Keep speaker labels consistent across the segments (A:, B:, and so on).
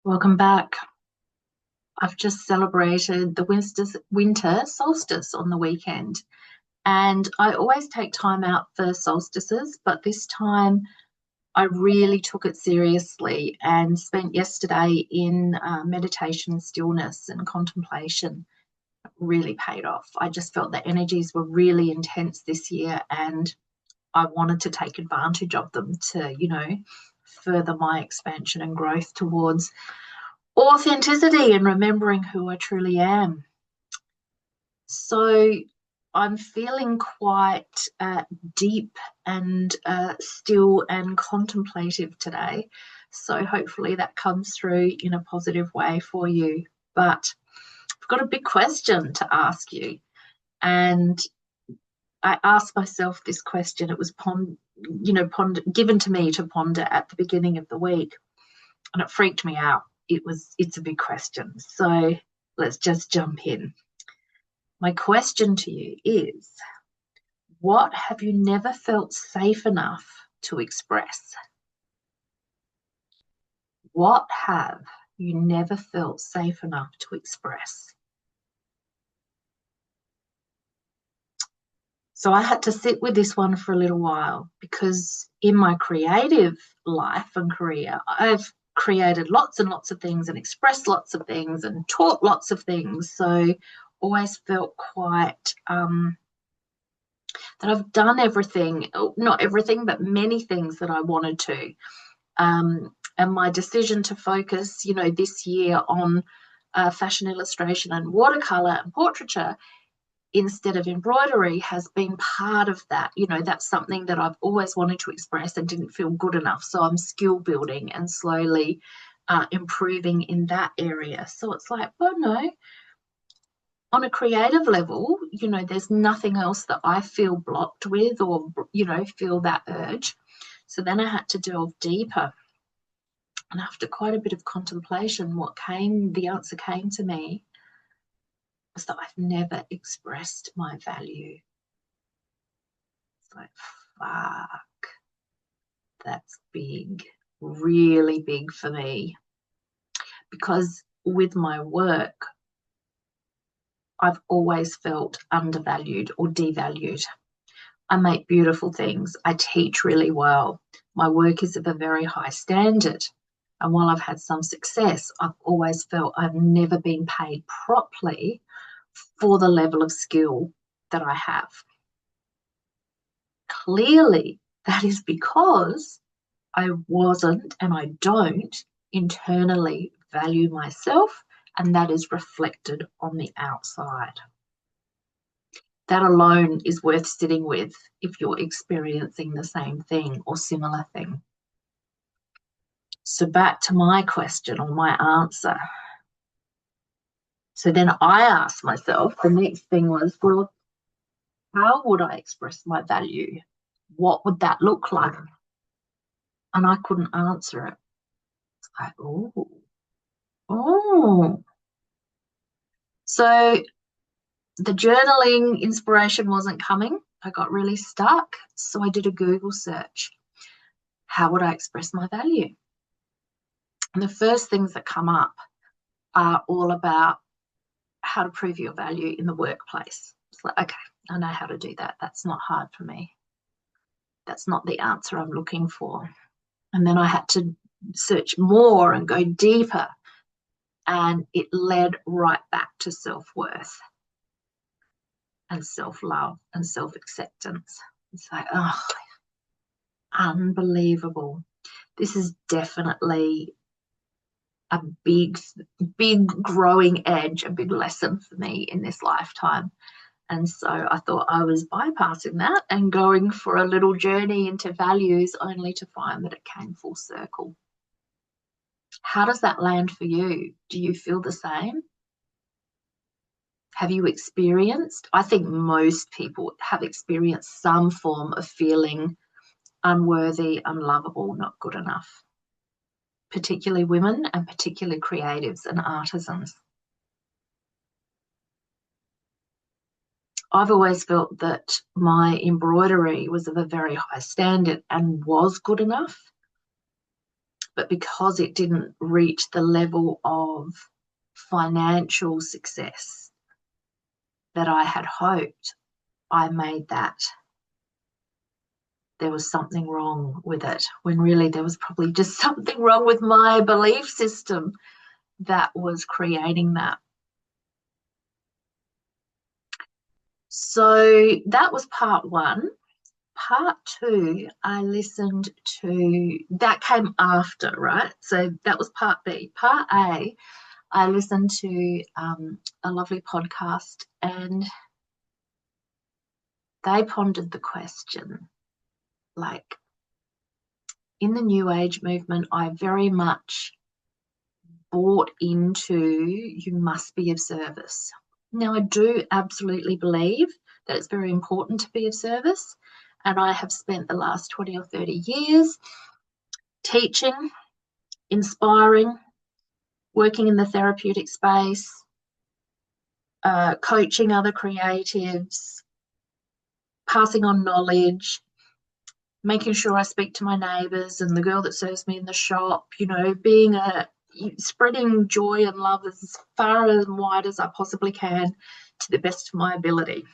A: Welcome back. I've just celebrated the winter solstice on the weekend, and I always take time out for solstices, but this time I really took it seriously and spent yesterday in meditation, stillness, and contemplation. It really paid off. I just felt the energies were really intense this year, and I wanted to take advantage of them to, further my expansion and growth towards authenticity and remembering who I truly am. So I'm feeling quite deep and still and contemplative today. So hopefully that comes through in a positive way for you. But I've got a big question to ask you. And I asked myself this question. It was given to me to ponder at the beginning of the week, and it freaked me out. It's a big question. So let's just jump in. My question to you is, what have you never felt safe enough to express? What have you never felt safe enough to express? So I had to sit with this one for a little while because in my creative life and career, I've created lots and lots of things and expressed lots of things and taught lots of things. So always felt quite that I've done everything, not everything, but many things that I wanted to. And my decision to focus, this year on fashion illustration and watercolor and portraiture instead of embroidery has been part of that. That's something that I've always wanted to express and didn't feel good enough. So I'm skill building and slowly improving in that area. So it's like, well, no, on a creative level, there's nothing else that I feel blocked with or, feel that urge. So then I had to delve deeper. And after quite a bit of contemplation, the answer came to me was that I've never expressed my value. It's like, fuck, that's big, really big for me. Because with my work, I've always felt undervalued or devalued. I make beautiful things. I teach really well. My work is of a very high standard. And while I've had some success, I've always felt I've never been paid properly for the level of skill that I have. Clearly, that is because I wasn't and I don't internally value myself, and that is reflected on the outside. That alone is worth sitting with if you're experiencing the same thing or similar thing. So back to my question or my answer. So then I asked myself, the next thing was, well, how would I express my value? What would that look like? And I couldn't answer it. It's like, oh. So the journaling inspiration wasn't coming. I got really stuck. So I did a Google search. How would I express my value? And the first things that come up are all about how to prove your value in the workplace. It's like, okay, I know how to do that. That's not hard for me. That's not the answer I'm looking for. And then I had to search more and go deeper. And it led right back to self-worth and self-love and self-acceptance. It's like, oh, unbelievable. This is definitely a big, big growing edge, a big lesson for me in this lifetime. And so I thought I was bypassing that and going for a little journey into values, only to find that it came full circle. How does that land for you? Do you feel the same? Have you experienced? I think most people have experienced some form of feeling unworthy, unlovable, not good enough, particularly women and particularly creatives and artisans. I've always felt that my embroidery was of a very high standard and was good enough. but because it didn't reach the level of financial success that I had hoped, I made that. There was something wrong with it, when really there was probably just something wrong with my belief system that was creating that. So that was part one. Part two, I listened to, that came after, right? So that was part B. Part A, I listened to a lovely podcast, and they pondered the question, like, in the New Age movement, I very much bought into you must be of service. Now, I do absolutely believe that it's very important to be of service, and I have spent the last 20 or 30 years teaching, inspiring, working in the therapeutic space, coaching other creatives, passing on knowledge, making sure I speak to my neighbours and the girl that serves me in the shop, you know, spreading joy and love as far and wide as I possibly can to the best of my ability.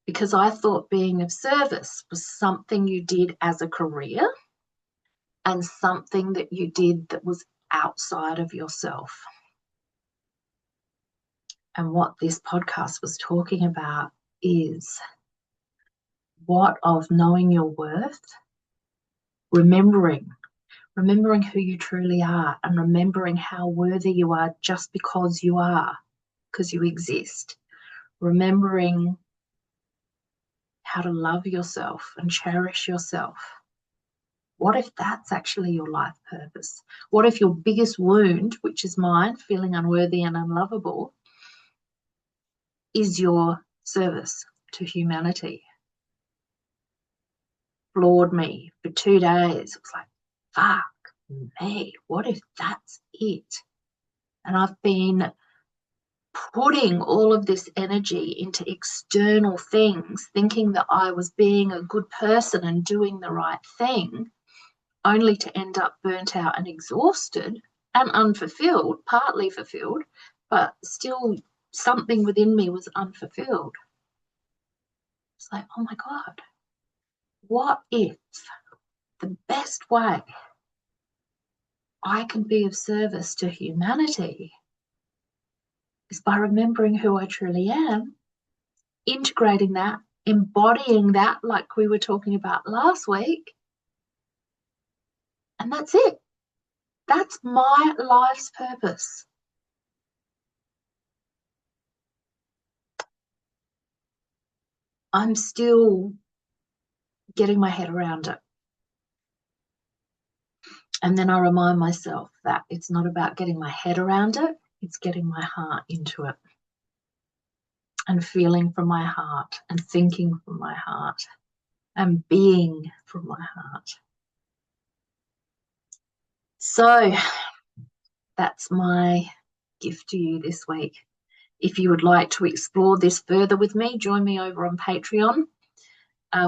A: Because I thought being of service was something you did as a career and something that you did that was outside of yourself. And what this podcast was talking about is what of knowing your worth, remembering who you truly are, and remembering how worthy you are just because you are, because you exist. Remembering how to love yourself and cherish yourself. What if that's actually your life purpose? What if your biggest wound, which is mine, feeling unworthy and unlovable, is your service to humanity? Floored me for 2 days. It was like, fuck me, what if that's it? And I've been putting all of this energy into external things, thinking that I was being a good person and doing the right thing, only to end up burnt out and exhausted and unfulfilled, partly fulfilled, but still something within me was unfulfilled. It's like, oh my God, what if the best way I can be of service to humanity is by remembering who I truly am, integrating that, embodying that, like we were talking about last week, and that's it. That's my life's purpose. I'm still getting my head around it. And then I remind myself that it's not about getting my head around it, it's getting my heart into it. And feeling from my heart, and thinking from my heart, and being from my heart. So that's my gift to you this week. If you would like to explore this further with me, join me over on Patreon.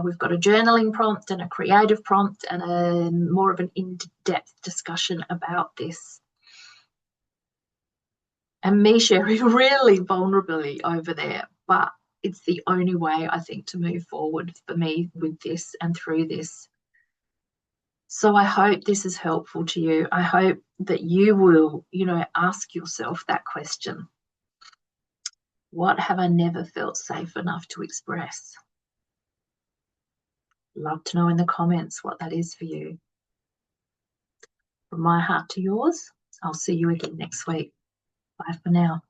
A: We've got a journaling prompt and a creative prompt and more of an in-depth discussion about this. And me sharing really vulnerably over there, but it's the only way, I think, to move forward for me with this and through this. So I hope this is helpful to you. I hope that you will, ask yourself that question. What have I never felt safe enough to express? Love to know in the comments what that is for you. From my heart to yours, I'll see you again next week. Bye for now.